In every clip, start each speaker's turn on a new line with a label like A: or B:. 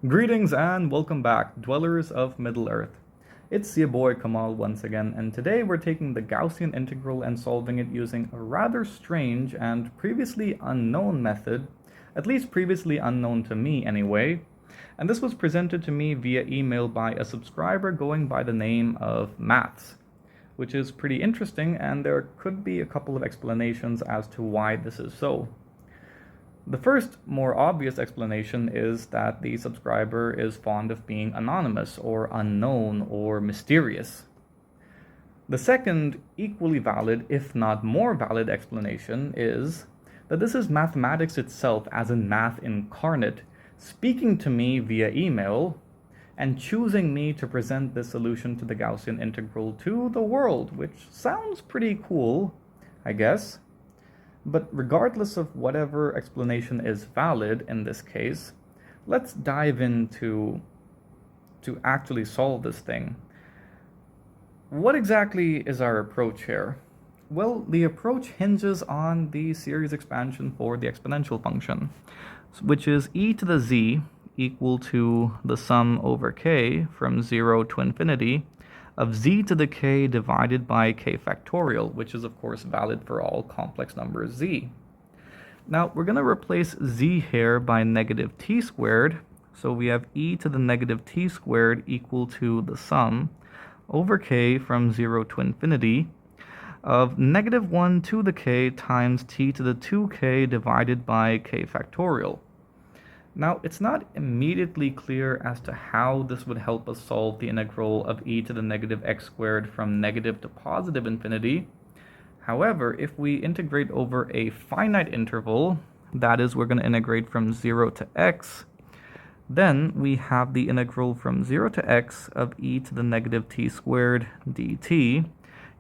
A: Greetings and welcome back, dwellers of Middle-earth. It's your boy Kamal once again, and today we're taking the Gaussian integral and solving it using a rather strange and previously unknown method, at least previously unknown to me anyway. And this was presented to me via email by a subscriber going by the name of Maths, which is pretty interesting, and there could be a couple of explanations as to why this is so. The first, more obvious explanation is that the subscriber is fond of being anonymous or unknown or mysterious. The second, equally valid, if not more valid explanation is that this is mathematics itself, as in math incarnate, speaking to me via email and choosing me to present this solution to the Gaussian integral to the world, which sounds pretty cool, I guess. But regardless of whatever explanation is valid in this case, let's dive into to actually solve this thing. What exactly is our approach here? Well, the approach hinges on the series expansion for the exponential function, which is e to the z equal to the sum over k from 0 to infinity of z to the k divided by k factorial, which is of course valid for all complex numbers z. Now we're going to replace z here by negative t squared, so we have e to the negative t squared equal to the sum over k from 0 to infinity of negative 1 to the k times t to the 2k divided by k factorial. Now, it's not immediately clear as to how this would help us solve the integral of e to the negative x squared from negative to positive infinity. However, if we integrate over a finite interval, that is, we're going to integrate from 0 to x, then we have the integral from 0 to x of e to the negative t squared dt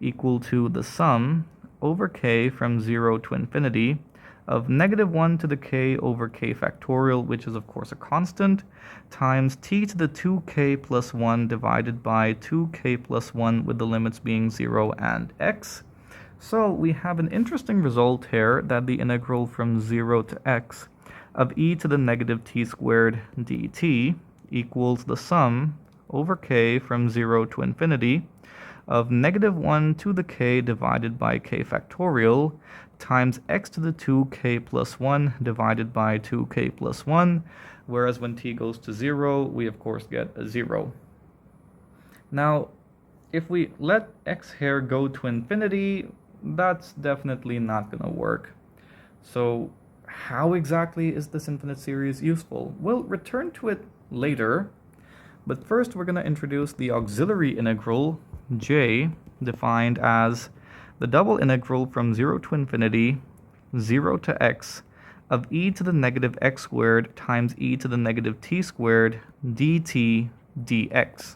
A: equal to the sum over k from 0 to infinity of negative 1 to the k over k factorial, which is of course a constant, times t to the 2k plus 1 divided by 2k plus 1 with the limits being 0 and x. So we have an interesting result here that the integral from 0 to x of e to the negative t squared dt equals the sum over k from 0 to infinity of negative 1 to the k divided by k factorial times x to the 2k plus 1 divided by 2k plus 1, whereas when t goes to 0, we of course get a 0. Now, if we let x here go to infinity, that's definitely not going to work. So how exactly is this infinite series useful? We'll return to it later, but first we're going to introduce the auxiliary integral, j, defined as the double integral from 0 to infinity, 0 to x, of e to the negative x squared times e to the negative t squared dt dx.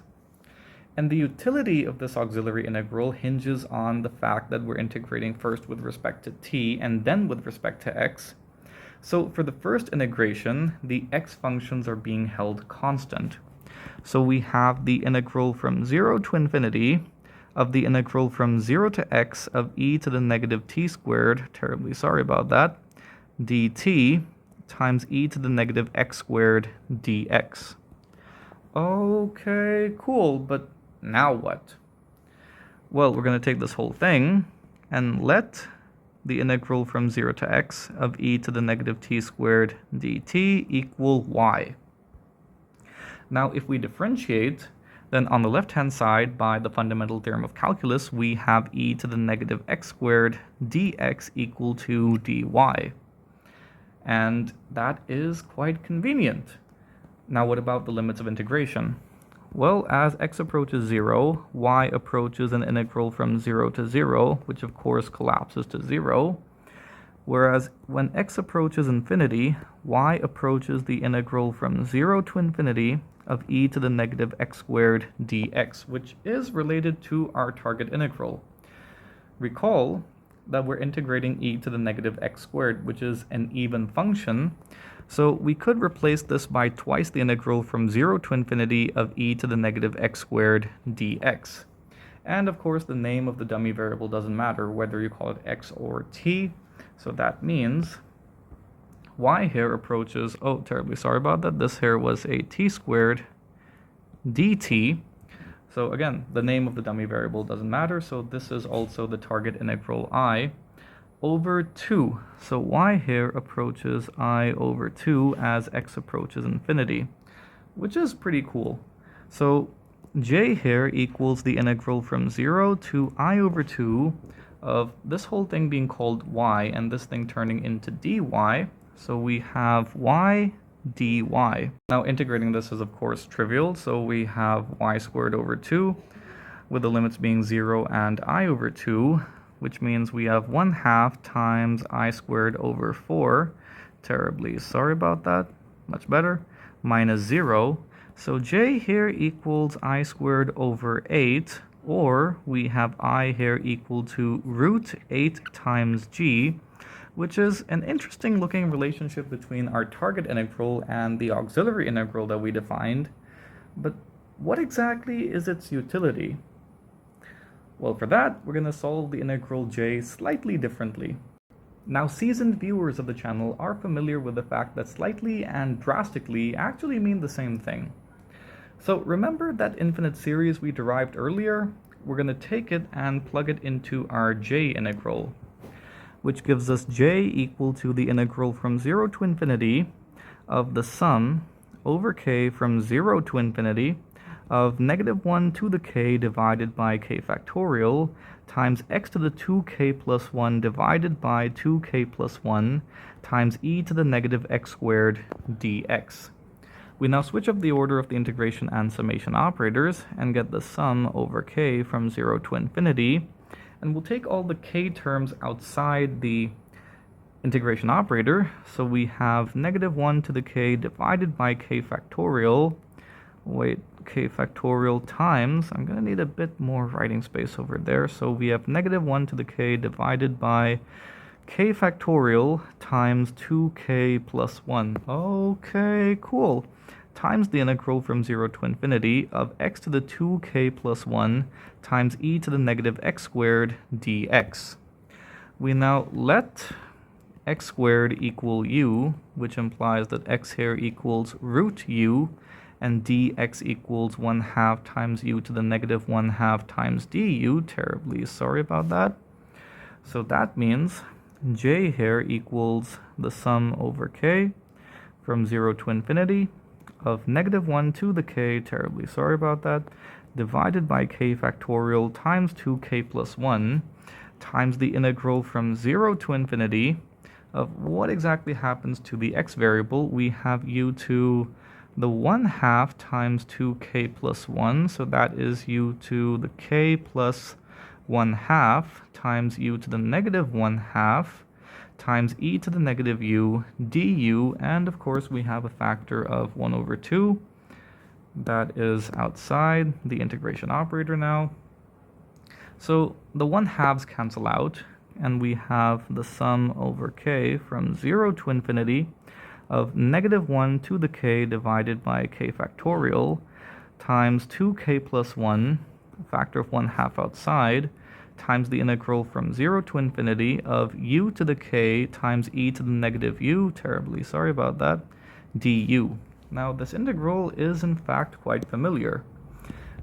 A: And the utility of this auxiliary integral hinges on the fact that we're integrating first with respect to t and then with respect to x. So for the first integration, the x functions are being held constant. So we have the integral from 0 to infinity of the integral from 0 to x of e to the negative t squared, terribly sorry about that, dt times e to the negative x squared dx. Okay, cool, but now what? Well, we're going to take this whole thing and let the integral from 0 to x of e to the negative t squared dt equal y. Now, if we differentiate, then on the left-hand side, by the fundamental theorem of calculus, we have e to the negative x squared dx equal to dy. And that is quite convenient. Now, what about the limits of integration? Well, as x approaches 0, y approaches an integral from 0 to 0, which of course collapses to 0. Whereas when x approaches infinity, y approaches the integral from 0 to infinity of e to the negative x squared dx, which is related to our target integral. Recall that we're integrating e to the negative x squared, which is an even function, so we could replace this by twice the integral from 0 to infinity of e to the negative x squared dx. And of course, the name of the dummy variable doesn't matter, whether you call it x or t, so that means y here approaches, oh, terribly sorry about that, this here was a t squared dt. So again, the name of the dummy variable doesn't matter, so this is also the target integral I over 2. So y here approaches I over 2 as x approaches infinity, which is pretty cool. So j here equals the integral from 0 to I over 2 of this whole thing being called y and this thing turning into dy. So we have y dy. Now integrating this is of course trivial, so we have y squared over 2 with the limits being 0 and I over 2, which means we have 1/2 times I squared over 4, terribly sorry about that, much better, minus 0. So j here equals I squared over 8, or we have I here equal to root 8 times g, which is an interesting looking relationship between our target integral and the auxiliary integral that we defined. But what exactly is its utility? Well, for that, we're going to solve the integral j slightly differently. Now, seasoned viewers of the channel are familiar with the fact that slightly and drastically actually mean the same thing. So remember that infinite series we derived earlier? We're going to take it and plug it into our j integral, which gives us j equal to the integral from 0 to infinity of the sum over k from 0 to infinity of -1 to the k divided by k factorial times x to the 2k plus 1 divided by 2k plus 1 times e to the negative x squared dx. We now switch up the order of the integration and summation operators and get the sum over k from 0 to infinity, and we'll take all the k terms outside the integration operator, so we have -1 to the k divided by k factorial, k factorial times, I'm going to need a bit more writing space over there, so we have -1 to the k divided by k factorial times 2k plus 1. Okay, cool. Times the integral from 0 to infinity of x to the 2k plus 1 times e to the negative x squared dx. We now let x squared equal u, which implies that x here equals root u, and dx equals 1/2 times u to the negative 1/2 times du. Terribly sorry about that. So that means j here equals the sum over k from 0 to infinity of -1 to the k, terribly sorry about that, divided by k factorial times 2k plus 1 times the integral from 0 to infinity of what exactly happens to the x variable. We have u to the 1/2 times 2k plus 1, so that is u to the k plus 1/2 times u to the negative 1/2 times e to the negative u du, and of course we have a factor of 1 over 2. That is outside the integration operator now. So the 1/2s cancel out, and we have the sum over k from 0 to infinity of -1 to the k divided by k factorial times 2k plus 1, factor of 1/2 outside, times the integral from 0 to infinity of u to the k times e to the negative u, terribly sorry about that, du. Now this integral is in fact quite familiar.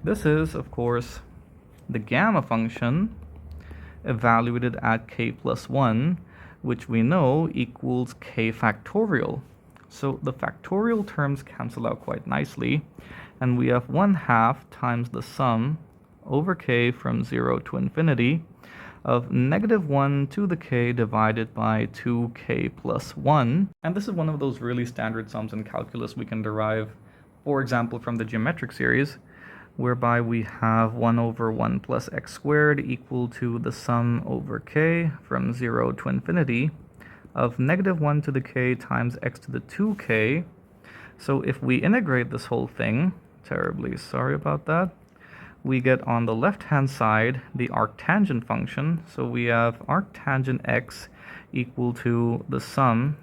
A: This is, of course, the gamma function evaluated at k plus 1, which we know equals k factorial. So the factorial terms cancel out quite nicely, and we have 1/2 times the sum over k from 0 to infinity of -1 to the k divided by 2k plus 1. And this is one of those really standard sums in calculus we can derive, for example, from the geometric series, whereby we have 1 over 1 plus x squared equal to the sum over k from 0 to infinity of -1 to the k times x to the 2k. So if we integrate this whole thing, terribly sorry about that, we get on the left-hand side the arctangent function. So we have arctangent x equal to the sum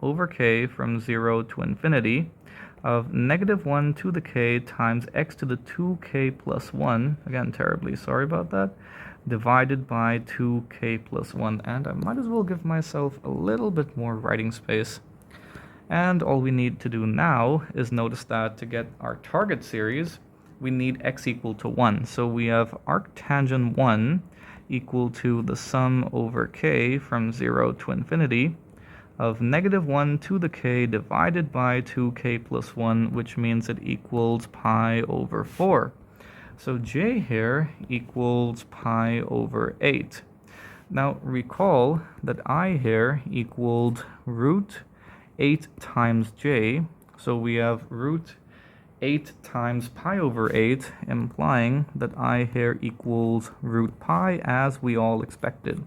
A: over k from 0 to infinity of -1 to the k times x to the 2k plus 1, again terribly sorry about that, divided by 2k plus 1. And I might as well give myself a little bit more writing space. And all we need to do now is notice that to get our target series, we need x equal to 1. So we have arctangent 1 equal to the sum over k from 0 to infinity of -1 to the k divided by 2k plus 1, which means it equals pi over 4. So j here equals pi over 8. Now recall that I here equaled root 8 times j, so we have root 8 times pi over 8, implying that I here equals root pi, as we all expected.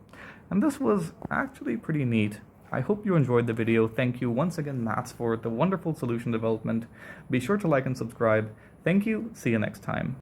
A: And this was actually pretty neat. I hope you enjoyed the video. Thank you once again, Maths, for the wonderful solution development. Be sure to like and subscribe. Thank you. See you next time.